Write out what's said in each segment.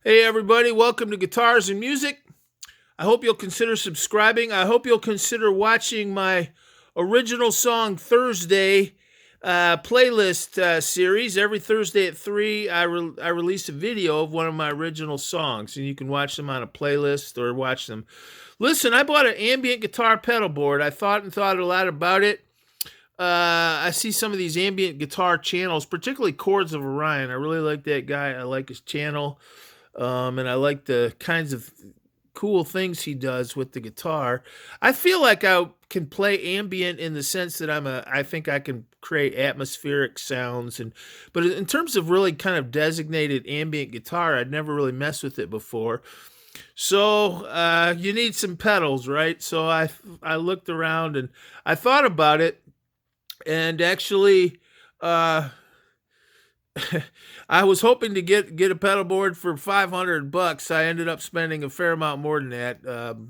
Hey everybody, welcome to Guitars and Music. I hope you'll consider subscribing. I hope you'll consider watching my original song Thursday playlist series. Every Thursday at 3, I release a video of one of my original songs, and you can watch them on a playlist or watch them. Listen, I bought an ambient guitar pedal board. I thought a lot about it. I see some of these ambient guitar channels, particularly Chords of Orion. I really like that guy. I like his channel. And I like the kinds of cool things he does with the guitar. I feel like I can play ambient in the sense that I think I can create atmospheric sounds, but in terms of really kind of designated ambient guitar, I'd never really messed with it before. So you need some pedals, right? So I looked around and I thought about it, and actually I was hoping to get a pedal board for $500. I ended up spending a fair amount more than that.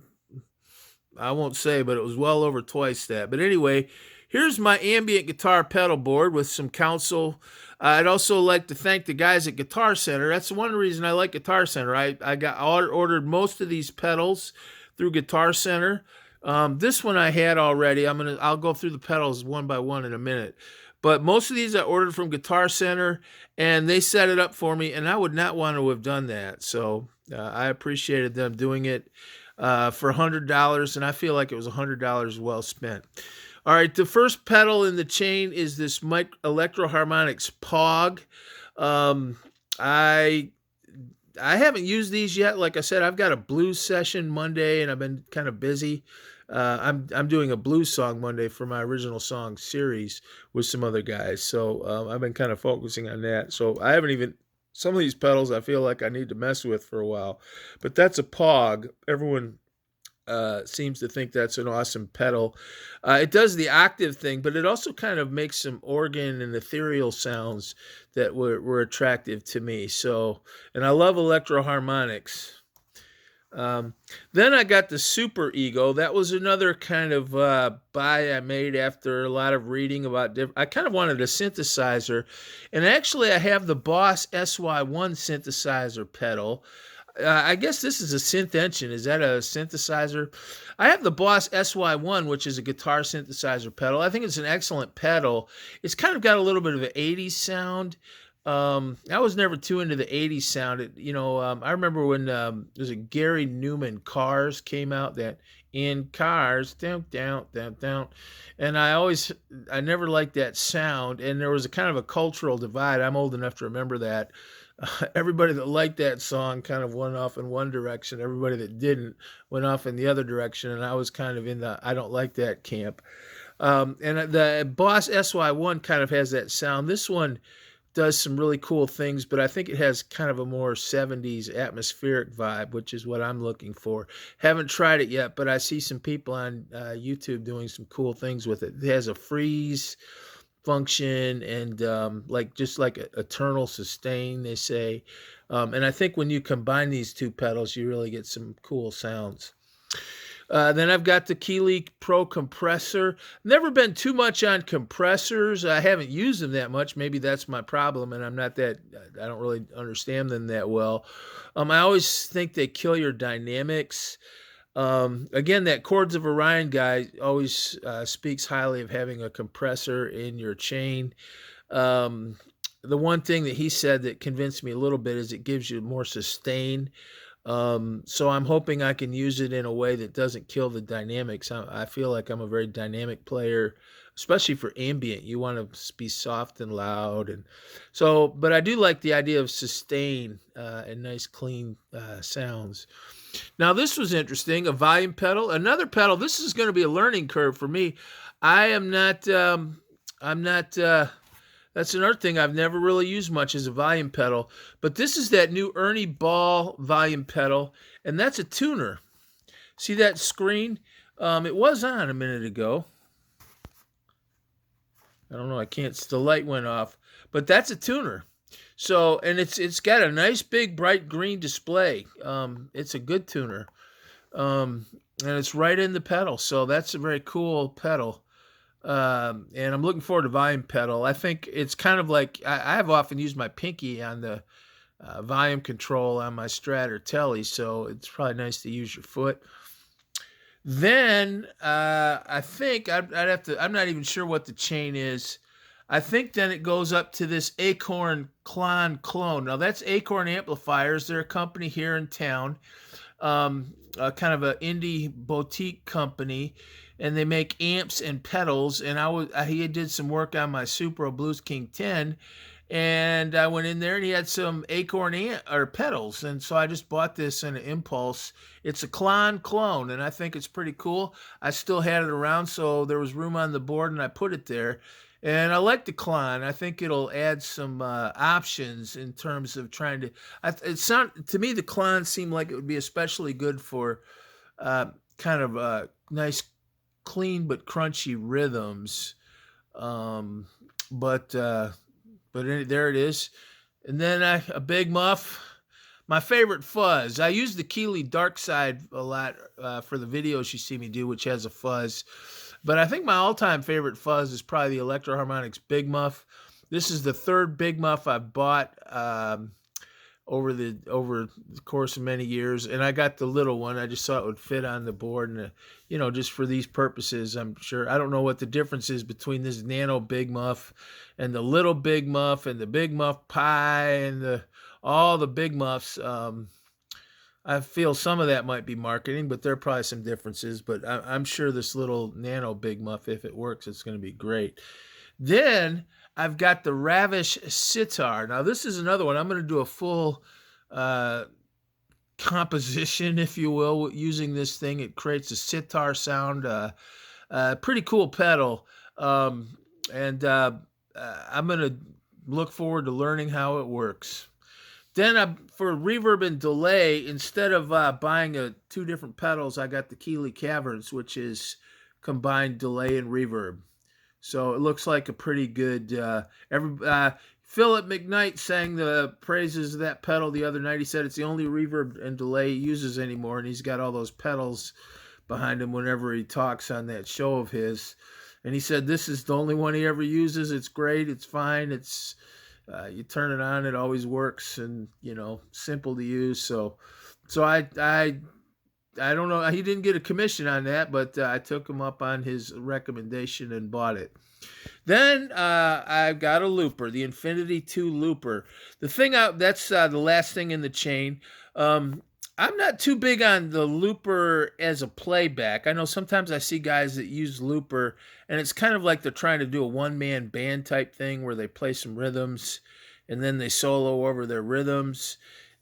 I won't say, but it was well over twice that. But anyway, here's my ambient guitar pedal board with some counsel. I'd also like to thank the guys at Guitar Center. That's one reason I like Guitar Center. I ordered most of these pedals through Guitar Center. This one I had already. I'll go through the pedals one by one in a minute. But most of these I ordered from Guitar Center, and they set it up for me, and I would not want to have done that. So I appreciated them doing it for $100, and I feel like it was $100 well spent. All right, the first pedal in the chain is this Electro Harmonix Pog. I haven't used these yet. Like I said, I've got a blues session Monday, and I've been kind of busy. I'm doing a blues song Monday for my original song series with some other guys, so I've been kind of focusing on that. So I haven't even some of these pedals I feel like I need to mess with for a while, but that's a Pog. Everyone seems to think that's an awesome pedal. It does the octave thing, but it also kind of makes some organ and ethereal sounds that were attractive to me. So, and I love Electro Harmonix. Then I got the Superego. That was another kind of buy I made after a lot of reading about different. I kind of wanted a synthesizer, and actually I have the Boss SY1 synthesizer pedal. I guess this is a synth engine. Is that a synthesizer? I have the Boss SY1, which is a guitar synthesizer pedal. I think it's an excellent pedal. It's kind of got a little bit of an 80s sound. I was never too into the 80s sound. I remember when there's a Gary Newman Cars came out, that in cars, down, down, down, down. And I never liked that sound. And there was a kind of a cultural divide. I'm old enough to remember that. Everybody that liked that song kind of went off in one direction. Everybody that didn't went off in the other direction. And I was kind of in the I don't like that camp. And the Boss SY1 kind of has that sound. This one does some really cool things, but I think it has kind of a more 70s atmospheric vibe, which is what I'm looking for. Haven't tried it yet, but I see some people on YouTube doing some cool things with it. It has a freeze function and just like a eternal sustain, they say. And I think when you combine these two pedals, you really get some cool sounds. Then I've got the Keeley Pro compressor. Never been too much on compressors. I haven't used them that much. Maybe that's my problem, and I don't really understand them that well. I always think they kill your dynamics. Again, that Chords of Orion guy always speaks highly of having a compressor in your chain. The one thing that he said that convinced me a little bit is it gives you more sustain. So I'm hoping I can use it in a way that doesn't kill the dynamics. I feel like I'm a very dynamic player, especially for ambient. You want to be soft and loud, but I do like the idea of sustain and nice clean sounds. Now this was interesting, a volume pedal, another pedal. This is going to be a learning curve for me. I am not. I'm not. That's another thing I've never really used much as a volume pedal. But this is that new Ernie Ball volume pedal, and that's a tuner. See that screen? It was on a minute ago. I don't know. I can't. The light went off, but that's a tuner. So, and it's got a nice big bright green display. It's a good tuner, and it's right in the pedal. So that's a very cool pedal. And I'm looking forward to volume pedal. I think it's kind of like I have often used my pinky on the volume control on my Strat or Telly, so it's probably nice to use your foot. Then I think I'd have to. I'm not even sure what the chain is. I think then it goes up to this Acrorn Klon. Now that's Acrorn Amplifiers. They're a company here in town, kind of an indie boutique company, and they make amps and pedals. And he did some work on my Superego Blues King 10, and I went in there and he had some Acrorn pedals, and so I just bought this in an impulse. It's a Klon clone, and I think it's pretty cool. I still had it around, so there was room on the board, and I put it there. And I like the Klon. I think it'll add some options in terms of trying to. To me, the Klon seemed like it would be especially good for kind of nice, clean but crunchy rhythms. But there it is. And then a big muff. My favorite fuzz. I use the Keeley Dark Side a lot for the videos you see me do, which has a fuzz. But I think my all-time favorite fuzz is probably the Electro Harmonix Big Muff. This is the third Big Muff I've bought over the course of many years, and I got the little one. I just thought it would fit on the board, and just for these purposes, I'm sure. I don't know what the difference is between this Nano Big Muff and the little Big Muff and the Big Muff Pie and all the Big Muffs. I feel some of that might be marketing, but there are probably some differences. But I'm sure this little Nano Big Muff, if it works, it's going to be great. Then I've got the Ravish Sitar. Now, this is another one. I'm going to do a full composition, if you will, using this thing. It creates a sitar sound. Pretty cool pedal. And I'm going to look forward to learning how it works. Then for reverb and delay, instead of buying two different pedals, I got the Keeley Caverns, which is combined delay and reverb. So it looks like a pretty good. Philip McKnight sang the praises of that pedal the other night. He said it's the only reverb and delay he uses anymore, and he's got all those pedals behind him whenever he talks on that show of his. And he said this is the only one he ever uses. It's great. It's fine. It's you turn it on, it always works, and simple to use. So I don't know. He didn't get a commission on that, but I took him up on his recommendation and bought it. Then I've got a looper, the Infinity 2 looper. That's the last thing in the chain. I'm not too big on the looper as a playback. I know sometimes I see guys that use looper, and it's kind of like they're trying to do a one-man band type thing where they play some rhythms, and then they solo over their rhythms.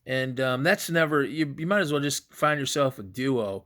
And that's never, you might as well just find yourself a duo.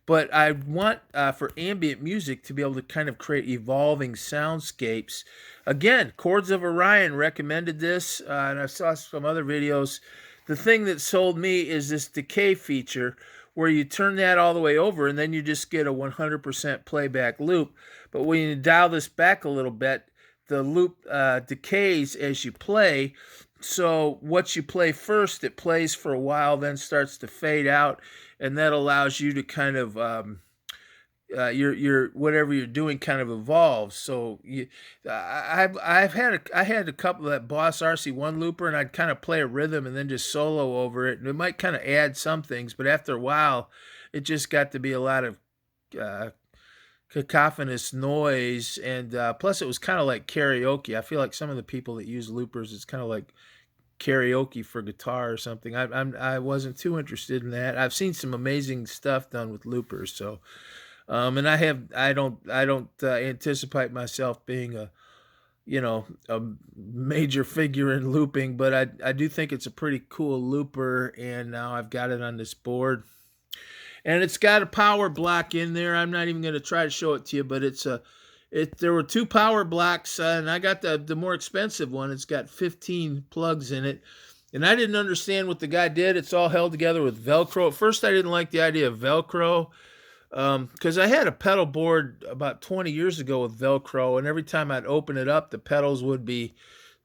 But I want, for ambient music, to be able to kind of create evolving soundscapes. Again, Chords of Orion recommended this, and I saw some other videos. The thing that sold me is this decay feature where you turn that all the way over and then you just get a 100% playback loop. But when you dial this back a little bit, the loop decays as you play. So what you play first, it plays for a while, then starts to fade out, and that allows you to kind of your whatever you're doing kind of evolves. So I had a couple of that Boss RC1 looper, and I'd kind of play a rhythm and then just solo over it, and it might kind of add some things, but after a while, it just got to be a lot of cacophonous noise, and plus it was kind of like karaoke. I feel like some of the people that use loopers, it's kind of like karaoke for guitar or something. I wasn't too interested in that. I've seen some amazing stuff done with loopers, so and I don't anticipate myself being a major figure in looping, but I do think it's a pretty cool looper, and now I've got it on this board. And it's got a power block in there. I'm not even going to try to show it to you, but there were two power blocks, and I got the more expensive one. It's got 15 plugs in it. And I didn't understand what the guy did. It's all held together with Velcro. At first, I didn't like the idea of Velcro because I had a pedal board about 20 years ago with Velcro, and every time I'd open it up, the pedals would be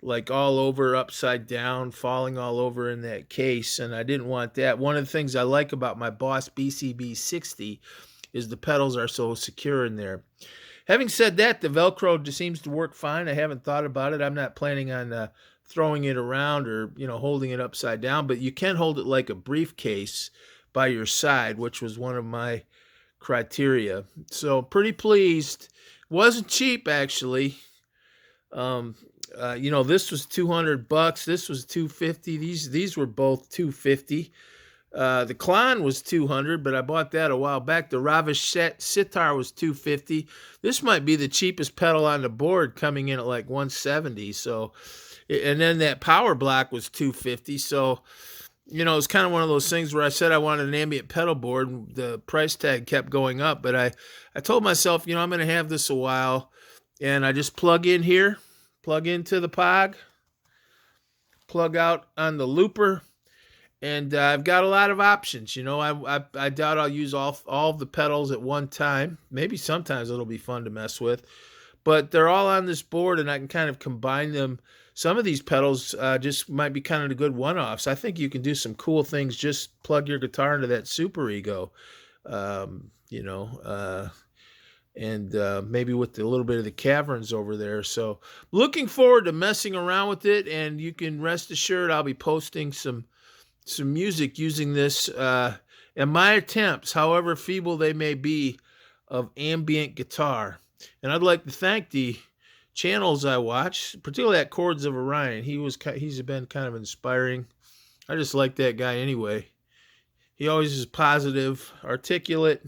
like all over, upside down, falling all over in that case, and I didn't want that. One of the things I like about my Boss BCB 60 is the pedals are so secure in there. Having said that, the Velcro just seems to work fine. I haven't thought about it. I'm not planning on throwing it around or, holding it upside down, but you can hold it like a briefcase by your side, which was one of my criteria. So pretty pleased. Wasn't cheap, actually. This was $200. This was $250. These were both $250. The Klon was $200, but I bought that a while back. The Ravish Sitar was $250. This might be the cheapest pedal on the board, coming in at like $170. So, and then that power block was $250. So, it's kind of one of those things where I said I wanted an ambient pedal board, and the price tag kept going up. But I told myself, I'm going to have this a while, and I just plug in here, plug into the Pog, plug out on the looper. And I've got a lot of options. I doubt I'll use all of the pedals at one time. Maybe sometimes it'll be fun to mess with. But they're all on this board, and I can kind of combine them. Some of these pedals just might be kind of the good one-offs. I think you can do some cool things. Just plug your guitar into that Superego, and maybe with a little bit of the Caverns over there. So looking forward to messing around with it, and you can rest assured I'll be posting some music using this, and my attempts, however feeble they may be, of ambient guitar. And I'd like to thank the channels I watch, particularly that Chords of Orion. He's been kind of inspiring. I just like that guy anyway. He always is positive, articulate,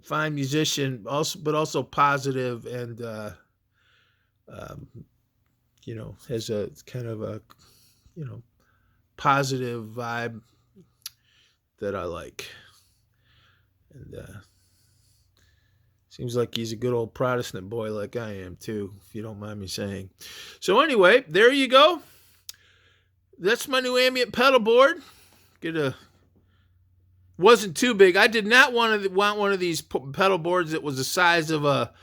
fine musician, but also positive, and has a kind of a positive vibe that I like. And seems like he's a good old Protestant boy like I am too, if you don't mind me saying. So anyway, there you go. That's my new ambient pedal board. Wasn't too big. I did not want one of these pedal boards that was the size of a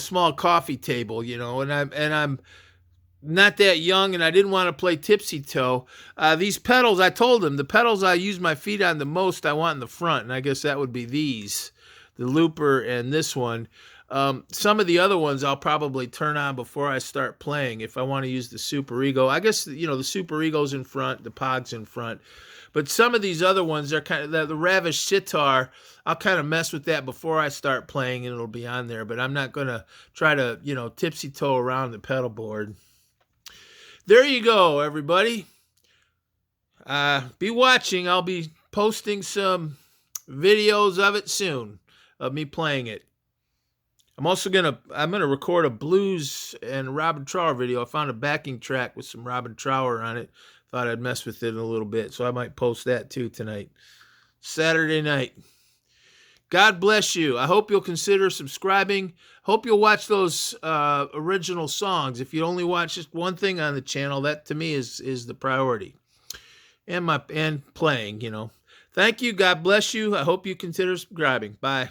small coffee table, and I'm not that young, and I didn't want to play tipsy toe. These pedals, I told them, the pedals I use my feet on the most, I want in the front, and I guess that would be these, the looper and this one. Some of the other ones I'll probably turn on before I start playing if I want to use the Superego. I guess, the Superego's in front, the Pog's in front. But some of these other ones, they're kind of, the Ravish Sitar, I'll kind of mess with that before I start playing, and it'll be on there. But I'm not going to try to, tipsy toe around the pedal board. There you go, everybody. Be watching. I'll be posting some videos of it soon, of me playing it. I'm also gonna record a blues and Robin Trower video. I found a backing track with some Robin Trower on it. Thought I'd mess with it a little bit, so I might post that too tonight, Saturday night. God bless you. I hope you'll consider subscribing. Hope you'll watch those original songs. If you only watch just one thing on the channel, that to me is the priority. And playing, Thank you. God bless you. I hope you consider subscribing. Bye.